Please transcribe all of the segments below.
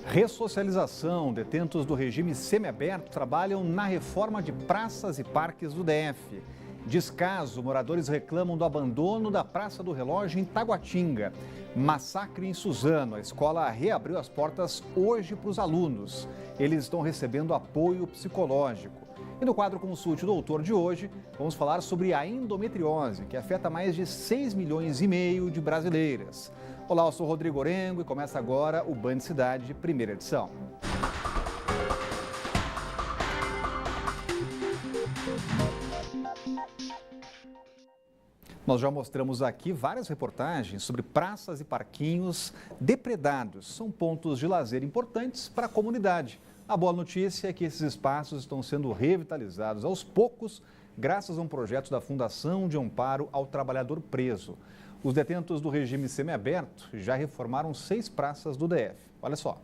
Ressocialização. Detentos do regime semiaberto trabalham na reforma de praças e parques do DF. Descaso. Moradores reclamam do abandono da Praça do Relógio em Taguatinga. Massacre em Suzano. A escola reabriu as portas hoje para os alunos. Eles estão recebendo apoio psicológico. E no quadro Consulte o Doutor de hoje, vamos falar sobre a endometriose, que afeta mais de 6,5 milhões de brasileiras. Olá, eu sou Rodrigo Orengo e começa agora o Band Cidade, primeira edição. Nós já mostramos aqui várias reportagens sobre praças e parquinhos depredados. São pontos de lazer importantes para a comunidade. A boa notícia é que esses espaços estão sendo revitalizados aos poucos, graças a um projeto da Fundação de Amparo ao Trabalhador Preso. Os detentos do regime semiaberto já reformaram 6 praças do DF. Olha só.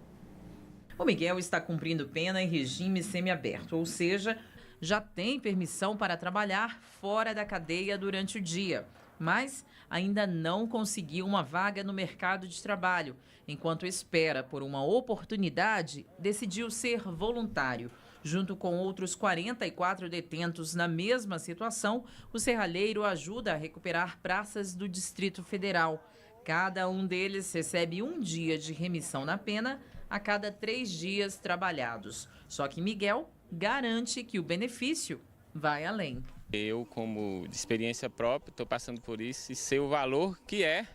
O Miguel está cumprindo pena em regime semiaberto, ou seja, já tem permissão para trabalhar fora da cadeia durante o dia, mas ainda não conseguiu uma vaga no mercado de trabalho. Enquanto espera por uma oportunidade, decidiu ser voluntário. Junto com outros 44 detentos na mesma situação, o serralheiro ajuda a recuperar praças do Distrito Federal. Cada um deles recebe um dia de remissão na pena a cada 3 dias trabalhados. Só que Miguel garante que o benefício vai além. Eu, como de experiência própria, estou passando por isso e sei o valor que é,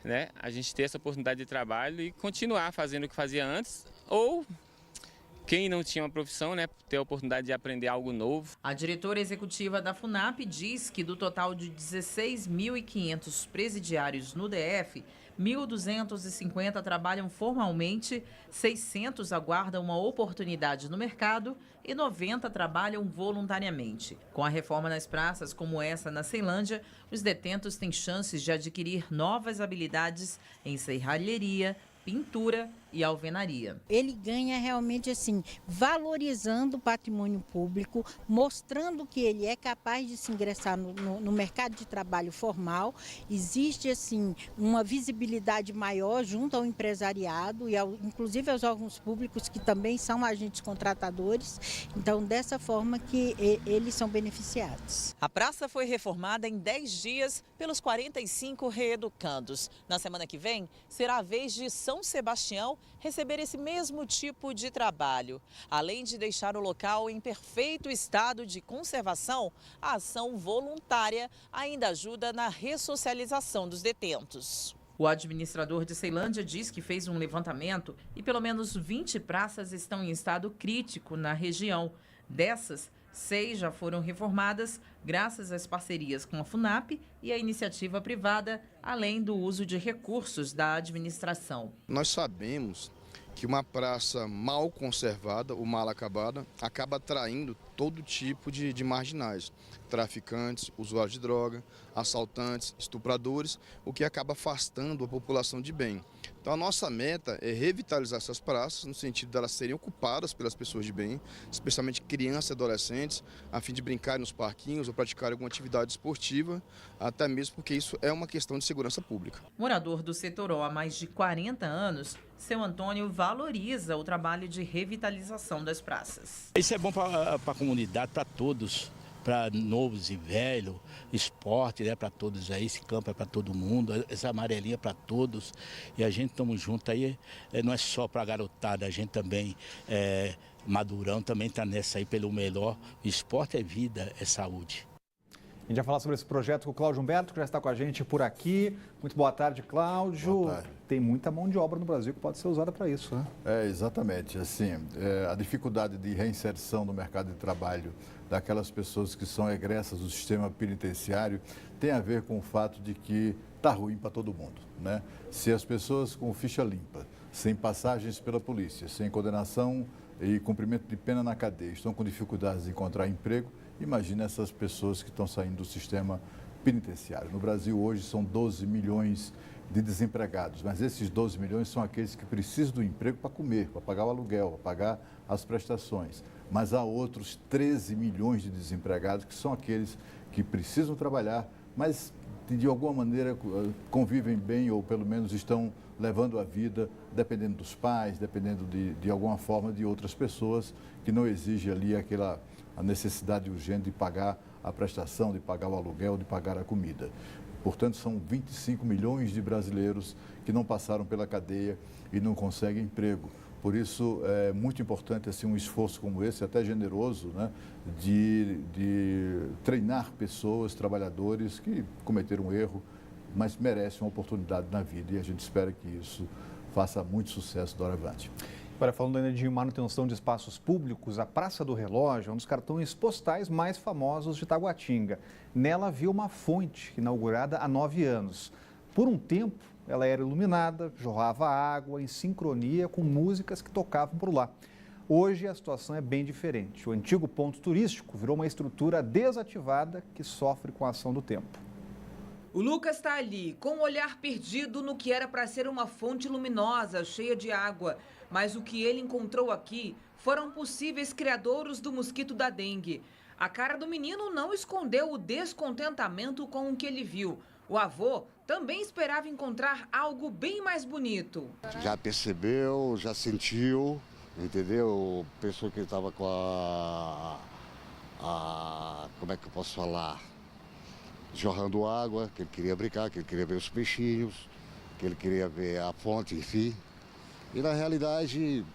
né, a gente ter essa oportunidade de trabalho e continuar fazendo o que fazia antes, ou quem não tinha uma profissão, né, ter a oportunidade de aprender algo novo. A diretora executiva da FUNAP diz que do total de 16.500 presidiários no DF, 1.250 trabalham formalmente, 600 aguardam uma oportunidade no mercado e 90 trabalham voluntariamente. Com a reforma nas praças, como essa na Ceilândia, os detentos têm chances de adquirir novas habilidades em serralheria, pintura e alvenaria. Ele ganha realmente assim, valorizando o patrimônio público, mostrando que ele é capaz de se ingressar no mercado de trabalho formal. Existe assim uma visibilidade maior junto ao empresariado e inclusive aos órgãos públicos que também são agentes contratadores. Então, dessa forma que eles são beneficiados. A praça foi reformada em 10 dias pelos 45 reeducandos. Na semana que vem, será a vez de São Sebastião receber esse mesmo tipo de trabalho. Além de deixar o local em perfeito estado de conservação, a ação voluntária ainda ajuda na ressocialização dos detentos. O administrador de Ceilândia diz que fez um levantamento e pelo menos 20 praças estão em estado crítico na região. Dessas, 6 já foram reformadas graças às parcerias com a FUNAP e a iniciativa privada, além do uso de recursos da administração. Nós sabemos que uma praça mal conservada ou mal acabada acaba atraindo todo tipo de marginais, traficantes, usuários de droga, assaltantes, estupradores, o que acaba afastando a população de bem. Então a nossa meta é revitalizar essas praças no sentido de elas serem ocupadas pelas pessoas de bem, especialmente crianças e adolescentes, a fim de brincar nos parquinhos ou praticar alguma atividade esportiva, até mesmo porque isso é uma questão de segurança pública. Morador do Setoró há mais de 40 anos, seu Antônio valoriza o trabalho de revitalização das praças. Isso é bom para a comunidade, para todos, para novos e velhos, esporte, né, para todos aí, esse campo é para todo mundo, essa amarelinha é para todos. E a gente estamos juntos aí, não é só para a garotada, a gente também, madurão, também está nessa aí pelo melhor. O esporte é vida, é saúde. A gente vai falar sobre esse projeto com o Cláudio Humberto, que já está com a gente por aqui. Muito boa tarde, Cláudio. Boa tarde. Tem muita mão de obra no Brasil que pode ser usada para isso, né? Exatamente. Assim, a dificuldade de reinserção no mercado de trabalho daquelas pessoas que são egressas do sistema penitenciário tem a ver com o fato de que está ruim para todo mundo, né? Se as pessoas com ficha limpa, sem passagens pela polícia, sem condenação e cumprimento de pena na cadeia, estão com dificuldades de encontrar emprego, imagina essas pessoas que estão saindo do sistema penitenciário. No Brasil, hoje, são 12 milhões de desempregados, mas esses 12 milhões são aqueles que precisam do emprego para comer, para pagar o aluguel, para pagar as prestações. Mas há outros 13 milhões de desempregados que são aqueles que precisam trabalhar, mas de alguma maneira convivem bem ou pelo menos estão levando a vida, dependendo dos pais, dependendo de alguma forma de outras pessoas, que não exige ali a necessidade urgente de pagar a prestação, de pagar o aluguel, de pagar a comida. Portanto, são 25 milhões de brasileiros que não passaram pela cadeia e não conseguem emprego. Por isso, é muito importante assim, um esforço como esse, até generoso, né, de treinar pessoas, trabalhadores que cometeram um erro, mas merecem uma oportunidade na vida. E a gente espera que isso faça muito sucesso doravante. Agora, falando ainda de manutenção de espaços públicos, a Praça do Relógio é um dos cartões postais mais famosos de Taguatinga. Nela havia uma fonte inaugurada há 9 anos. Por um tempo, ela era iluminada, jorrava água em sincronia com músicas que tocavam por lá. Hoje a situação é bem diferente. O antigo ponto turístico virou uma estrutura desativada que sofre com a ação do tempo. O Lucas está ali, com o olhar perdido no que era para ser uma fonte luminosa, cheia de água. Mas o que ele encontrou aqui foram possíveis criadouros do mosquito da dengue. A cara do menino não escondeu o descontentamento com o que ele viu. O avô também esperava encontrar algo bem mais bonito. Já percebeu, já sentiu, entendeu? Pensou que ele estava com como é que eu posso falar? Jorrando água, que ele queria brincar, que ele queria ver os peixinhos, que ele queria ver a fonte, enfim. E na realidade,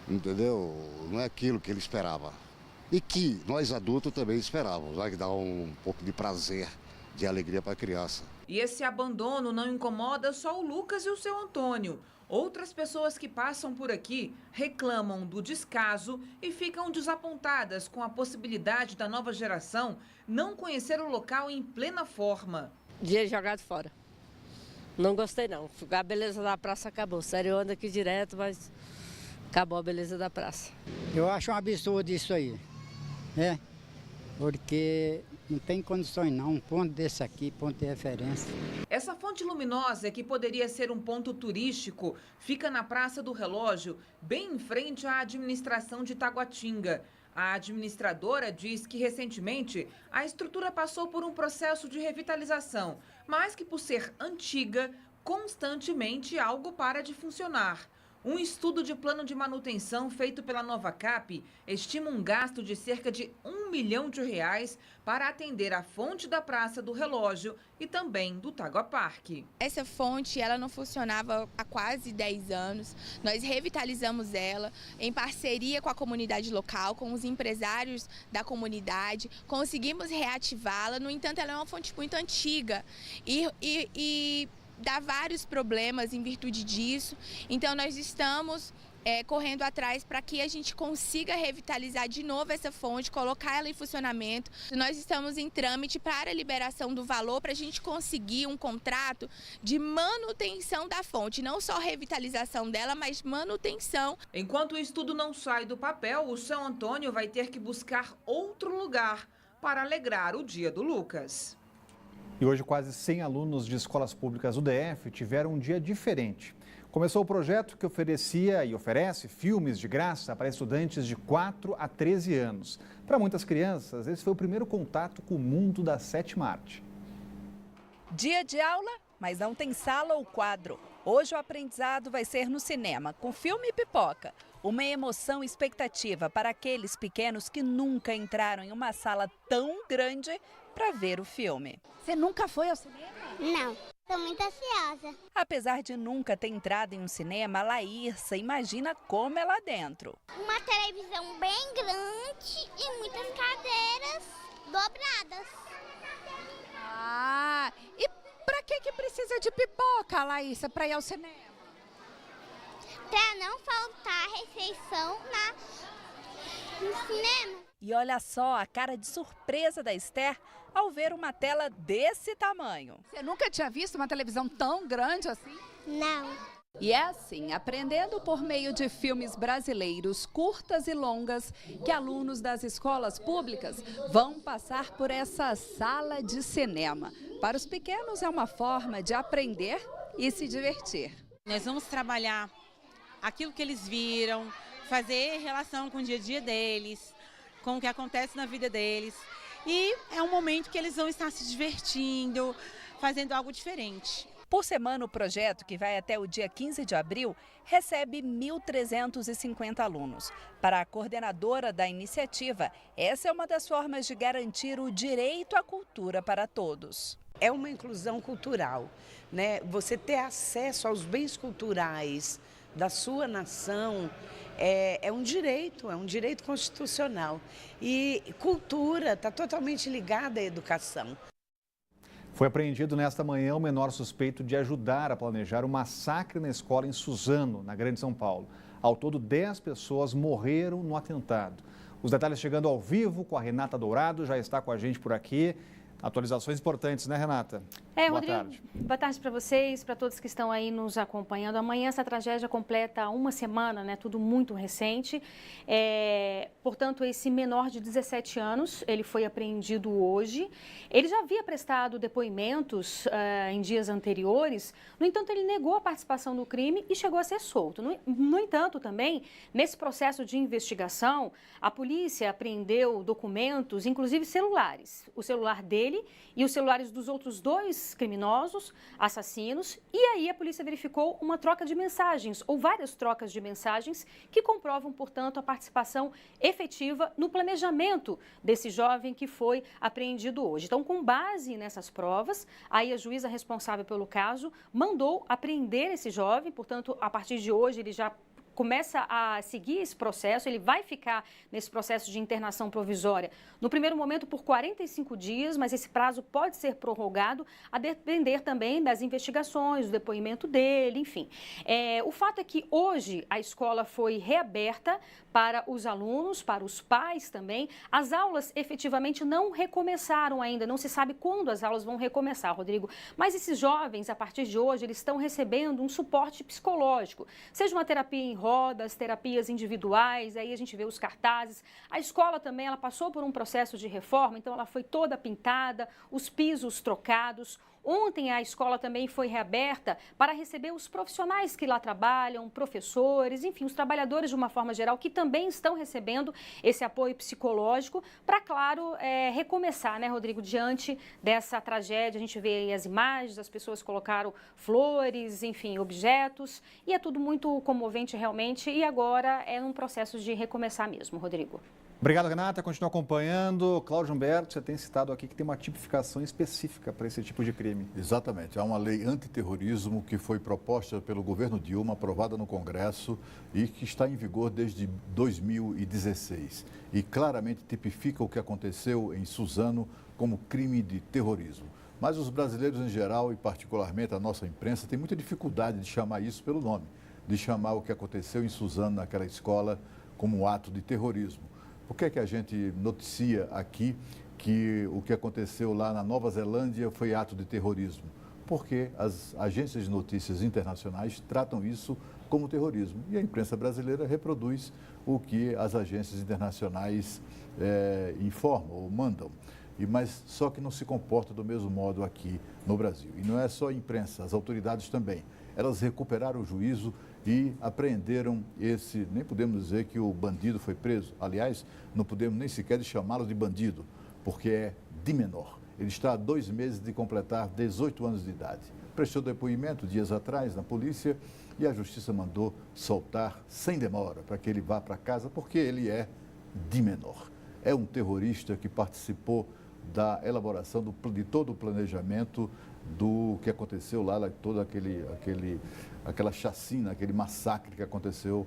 entendeu? Não é aquilo que ele esperava. E que nós adultos também esperávamos, né? Que dá um pouco de prazer, de alegria para a criança. E esse abandono não incomoda só o Lucas e o seu Antônio. Outras pessoas que passam por aqui reclamam do descaso e ficam desapontadas com a possibilidade da nova geração não conhecer o local em plena forma. Dia jogado fora. Não gostei não. A beleza da praça acabou. Sério, eu ando aqui direto, mas acabou a beleza da praça. Eu acho um absurdo isso aí, né? Porque não tem condições não, um ponto desse aqui, ponto de referência. Essa fonte luminosa, que poderia ser um ponto turístico, fica na Praça do Relógio, bem em frente à administração de Taguatinga. A administradora diz que recentemente a estrutura passou por um processo de revitalização, mas que por ser antiga, constantemente algo para de funcionar. Um estudo de plano de manutenção feito pela Novacap estima um gasto de cerca de R$1 milhão para atender a fonte da Praça do Relógio e também do Taguaparque. Essa fonte ela não funcionava há quase 10 anos. Nós revitalizamos ela em parceria com a comunidade local, com os empresários da comunidade. Conseguimos reativá-la, no entanto ela é uma fonte muito antiga e dá vários problemas em virtude disso. Então nós estamos correndo atrás para que a gente consiga revitalizar de novo essa fonte, colocar ela em funcionamento. Nós estamos em trâmite para a liberação do valor para a gente conseguir um contrato de manutenção da fonte, não só revitalização dela, mas manutenção. Enquanto o estudo não sai do papel, o São Antônio vai ter que buscar outro lugar para alegrar o dia do Lucas. E hoje quase 100 alunos de escolas públicas do DF tiveram um dia diferente. Começou o projeto que oferecia e oferece filmes de graça para estudantes de 4 a 13 anos. Para muitas crianças, esse foi o primeiro contato com o mundo da sétima arte. Dia de aula, mas não tem sala ou quadro. Hoje o aprendizado vai ser no cinema, com filme e pipoca. Uma emoção e expectativa para aqueles pequenos que nunca entraram em uma sala tão grande para ver o filme. Você nunca foi ao cinema? Não, estou muito ansiosa. Apesar de nunca ter entrado em um cinema, a Laírsa imagina como é lá dentro. Uma televisão bem grande e muitas cadeiras dobradas. Ah, e pra que precisa de pipoca, Laírsa, para ir ao cinema? Para não faltar refeição no cinema. E olha só a cara de surpresa da Esther ao ver uma tela desse tamanho. Você nunca tinha visto uma televisão tão grande assim? Não. E é assim, aprendendo por meio de filmes brasileiros, curtas e longas, que alunos das escolas públicas vão passar por essa sala de cinema. Para os pequenos é uma forma de aprender e se divertir. Nós vamos trabalhar aquilo que eles viram, fazer relação com o dia a dia deles, com o que acontece na vida deles. E é um momento que eles vão estar se divertindo, fazendo algo diferente. Por semana, o projeto, que vai até o dia 15 de abril, recebe 1.350 alunos. Para a coordenadora da iniciativa, essa é uma das formas de garantir o direito à cultura para todos. É uma inclusão cultural, né? Você ter acesso aos bens culturais da sua nação é um direito constitucional. E cultura está totalmente ligada à educação. Foi apreendido nesta manhã o menor suspeito de ajudar a planejar o massacre na escola em Suzano, na Grande São Paulo. Ao todo, 10 pessoas morreram no atentado. Os detalhes chegando ao vivo com a Renata Dourado, já está com a gente por aqui. Atualizações importantes, né, Renata? Boa Rodrigo, tarde. Boa tarde para vocês, para todos que estão aí nos acompanhando. Amanhã essa tragédia completa uma semana, né? Tudo muito recente. Portanto, esse menor de 17 anos, ele foi apreendido hoje. Ele já havia prestado depoimentos em dias anteriores. No entanto, ele negou a participação no crime e chegou a ser solto. No entanto, também, nesse processo de investigação, a polícia apreendeu documentos, inclusive celulares. O celular dele e os celulares dos outros 2 criminosos, assassinos, e aí a polícia verificou uma troca de mensagens, ou várias trocas de mensagens, que comprovam, portanto, a participação efetiva no planejamento desse jovem que foi apreendido hoje. Então, com base nessas provas, aí a juíza responsável pelo caso mandou apreender esse jovem, portanto, a partir de hoje ele já começa a seguir esse processo, ele vai ficar nesse processo de internação provisória, no primeiro momento por 45 dias, mas esse prazo pode ser prorrogado a depender também das investigações, do depoimento dele, enfim. O fato é que hoje a escola foi reaberta para os alunos, para os pais também. As aulas efetivamente não recomeçaram ainda, não se sabe quando as aulas vão recomeçar, Rodrigo, mas esses jovens, a partir de hoje, eles estão recebendo um suporte psicológico, seja uma terapia em rodas, terapias individuais, aí a gente vê os cartazes. A escola também, ela passou por um processo de reforma, então ela foi toda pintada, os pisos trocados. Ontem a escola também foi reaberta para receber os profissionais que lá trabalham, professores, enfim, os trabalhadores de uma forma geral que também estão recebendo esse apoio psicológico para, claro, recomeçar, né, Rodrigo, diante dessa tragédia. A gente vê aí as imagens, as pessoas colocaram flores, enfim, objetos, e é tudo muito comovente realmente, e agora é um processo de recomeçar mesmo, Rodrigo. Obrigado, Renata. Continua acompanhando. Cláudio Humberto, você tem citado aqui que tem uma tipificação específica para esse tipo de crime. Exatamente. Há uma lei antiterrorismo que foi proposta pelo governo Dilma, aprovada no Congresso e que está em vigor desde 2016. E claramente tipifica o que aconteceu em Suzano como crime de terrorismo. Mas os brasileiros em geral, e particularmente a nossa imprensa, tem muita dificuldade de chamar isso pelo nome, de chamar o que aconteceu em Suzano, naquela escola, como um ato de terrorismo. Por que é que a gente noticia aqui que o que aconteceu lá na Nova Zelândia foi ato de terrorismo? Porque as agências de notícias internacionais tratam isso como terrorismo. E a imprensa brasileira reproduz o que as agências internacionais informam ou mandam. Mas só que não se comporta do mesmo modo aqui no Brasil. E não é só a imprensa, as autoridades também. Elas recuperaram o juízo e apreenderam nem podemos dizer que o bandido foi preso, aliás, não podemos nem sequer chamá-lo de bandido, porque é de menor. Ele está há 2 meses de completar 18 anos de idade. Prestou depoimento dias atrás na polícia e a justiça mandou soltar sem demora para que ele vá para casa, porque ele é de menor. É um terrorista que participou da elaboração de todo o planejamento do que aconteceu lá, toda aquela chacina, aquele massacre que aconteceu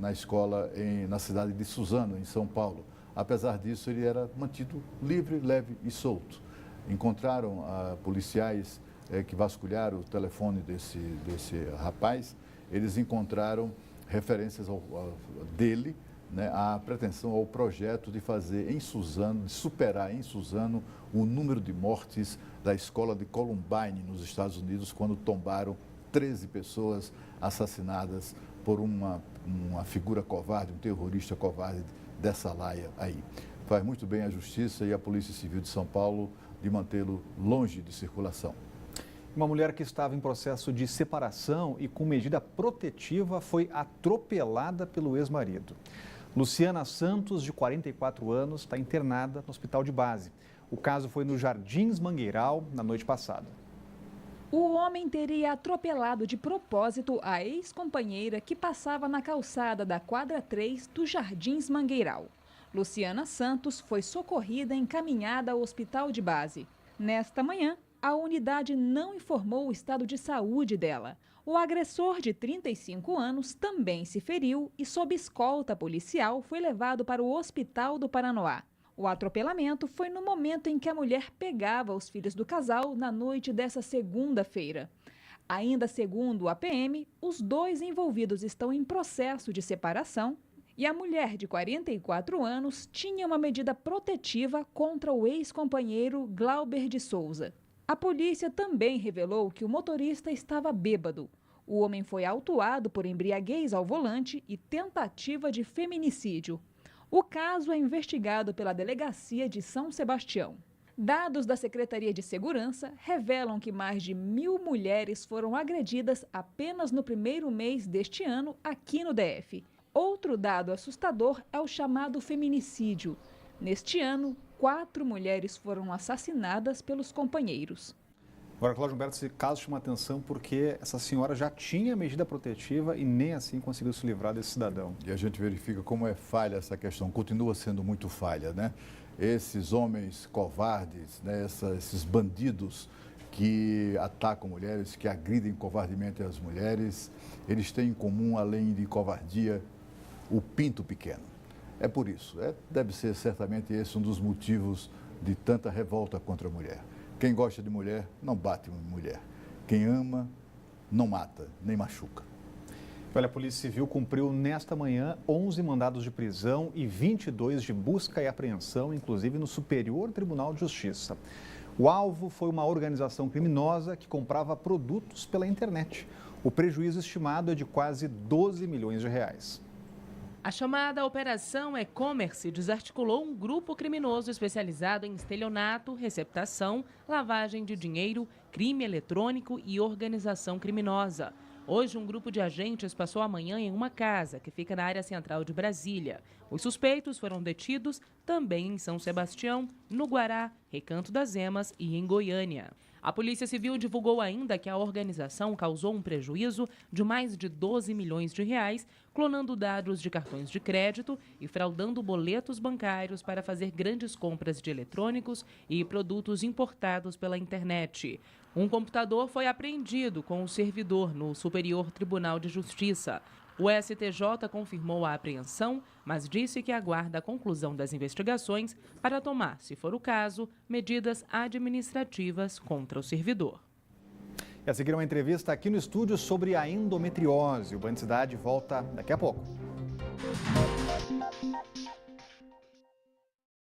na escola na cidade de Suzano, em São Paulo. Apesar disso, ele era mantido livre, leve e solto. Encontraram policiais que vasculharam o telefone desse rapaz, eles encontraram referências dele, né, a pretensão ao projeto de fazer em Suzano, de superar em Suzano o número de mortes da escola de Columbine, nos Estados Unidos, quando tombaram 13 pessoas assassinadas por uma figura covarde, um terrorista covarde dessa laia aí. Faz muito bem a Justiça e a Polícia Civil de São Paulo de mantê-lo longe de circulação. Uma mulher que estava em processo de separação e com medida protetiva foi atropelada pelo ex-marido. Luciana Santos, de 44 anos, está internada no hospital de base. O caso foi no Jardins Mangueiral, na noite passada. O homem teria atropelado de propósito a ex-companheira que passava na calçada da quadra 3 do Jardins Mangueiral. Luciana Santos foi socorrida e encaminhada ao hospital de base. Nesta manhã, a unidade não informou o estado de saúde dela. O agressor, de 35 anos, também se feriu e, sob escolta policial, foi levado para o Hospital do Paranoá. O atropelamento foi no momento em que a mulher pegava os filhos do casal na noite dessa segunda-feira. Ainda segundo a PM, os dois envolvidos estão em processo de separação e a mulher, de 44 anos, tinha uma medida protetiva contra o ex-companheiro Glauber de Souza. A polícia também revelou que o motorista estava bêbado. O homem foi autuado por embriaguez ao volante e tentativa de feminicídio. O caso é investigado pela Delegacia de São Sebastião. Dados da Secretaria de Segurança revelam que mais de 1.000 mulheres foram agredidas apenas no primeiro mês deste ano aqui no DF. Outro dado assustador é o chamado feminicídio. Neste ano, 4 mulheres foram assassinadas pelos companheiros. Agora, Cláudio Humberto, esse caso chama atenção porque essa senhora já tinha medida protetiva e nem assim conseguiu se livrar desse cidadão. E a gente verifica como é falha essa questão, continua sendo muito falha, né? Esses homens covardes, né? Esses bandidos que atacam mulheres, que agridem covardemente as mulheres, eles têm em comum, além de covardia, o pinto pequeno. É por isso, deve ser certamente esse um dos motivos de tanta revolta contra a mulher. Quem gosta de mulher não bate em mulher. Quem ama não mata, nem machuca. Olha, a Polícia Civil cumpriu nesta manhã 11 mandados de prisão e 22 de busca e apreensão, inclusive no Superior Tribunal de Justiça. O alvo foi uma organização criminosa que comprava produtos pela internet. O prejuízo estimado é de quase 12 milhões de reais. A chamada Operação E-Commerce desarticulou um grupo criminoso especializado em estelionato, receptação, lavagem de dinheiro, crime eletrônico e organização criminosa. Hoje, um grupo de agentes passou a manhã em uma casa que fica na área central de Brasília. Os suspeitos foram detidos também em São Sebastião, no Guará, Recanto das Emas e em Goiânia. A Polícia Civil divulgou ainda que a organização causou um prejuízo de mais de 12 milhões de reais, clonando dados de cartões de crédito e fraudando boletos bancários para fazer grandes compras de eletrônicos e produtos importados pela internet. Um computador foi apreendido com o servidor no Superior Tribunal de Justiça. O STJ confirmou a apreensão, mas disse que aguarda a conclusão das investigações para tomar, se for o caso, medidas administrativas contra o servidor. E a seguir uma entrevista aqui no estúdio sobre a endometriose. O Band Cidade volta daqui a pouco.